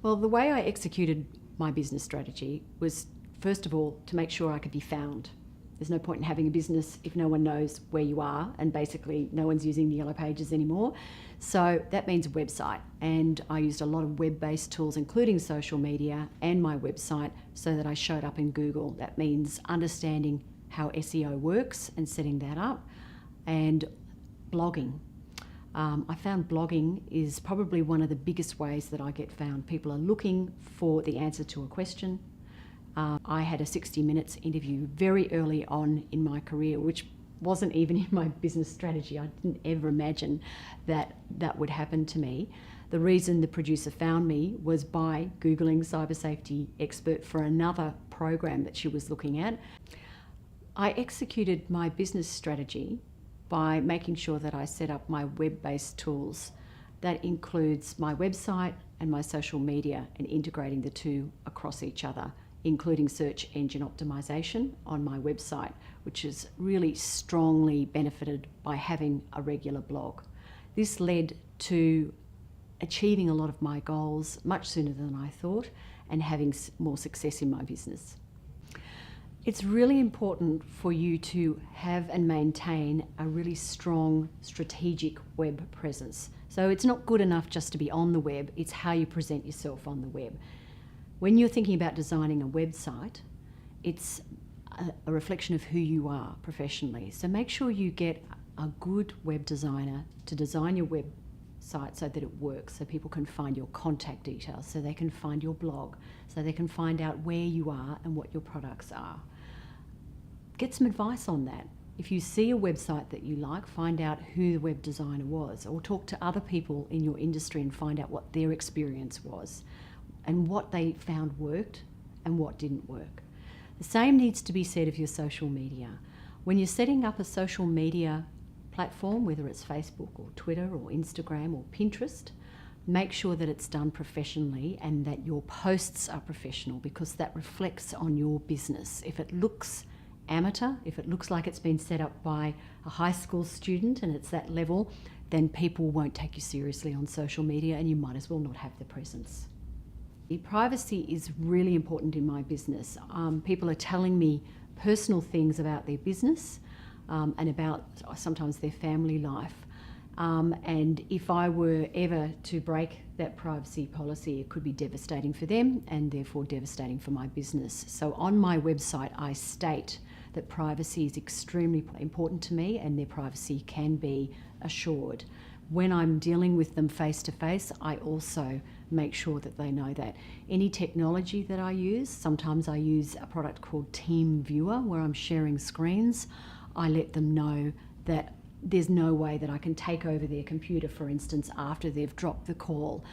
Well, the way I executed my business strategy was, first of all, to make sure I could be found. There's no point in having a business if no one knows where you are, and basically no one's using the Yellow Pages anymore. So that means a website, and I used a lot of web-based tools, including social media and my website, so that I showed up in Google. That means understanding how SEO works and setting that up, and blogging. I found blogging is probably one of the biggest ways that I get found. People are looking for the answer to a question. I had a 60 Minutes interview very early on in my career, which wasn't even in my business strategy. I didn't ever imagine that that would happen to me. The reason the producer found me was by Googling cyber safety expert for another program that she was looking at. I executed my business strategy by making sure that I set up my web-based tools. That includes my website and my social media, and integrating the two across each other, including search engine optimization on my website, which is really strongly benefited by having a regular blog. This led to achieving a lot of my goals much sooner than I thought, and having more success in my business. It's really important for you to have and maintain a really strong strategic web presence. So it's not good enough just to be on the web, it's how you present yourself on the web. When you're thinking about designing a website, it's a reflection of who you are professionally. So make sure you get a good web designer to design your website so that it works, so people can find your contact details, so they can find your blog, so they can find out where you are and what your products are. Get some advice on that. If you see a website that you like, find out who the web designer was, or talk to other people in your industry and find out what their experience was and what they found worked and what didn't work. The same needs to be said of your social media. When you're setting up a social media platform, whether it's Facebook or Twitter or Instagram or Pinterest, make sure that it's done professionally and that your posts are professional, because that reflects on your business. If it looks amateur, if it looks like it's been set up by a high school student and it's that level, then people won't take you seriously on social media, and you might as well not have the presence. Privacy is really important in my business. People are telling me personal things about their business and about sometimes their family life. And if I were ever to break that privacy policy, it could be devastating for them and therefore devastating for my business. So on my website, I state that privacy is extremely important to me, and their privacy can be assured. When I'm dealing with them face to face, I also make sure that they know that. Any technology that I use, sometimes I use a product called TeamViewer where I'm sharing screens. I let them know that there's no way that I can take over their computer, for instance, after they've dropped the call.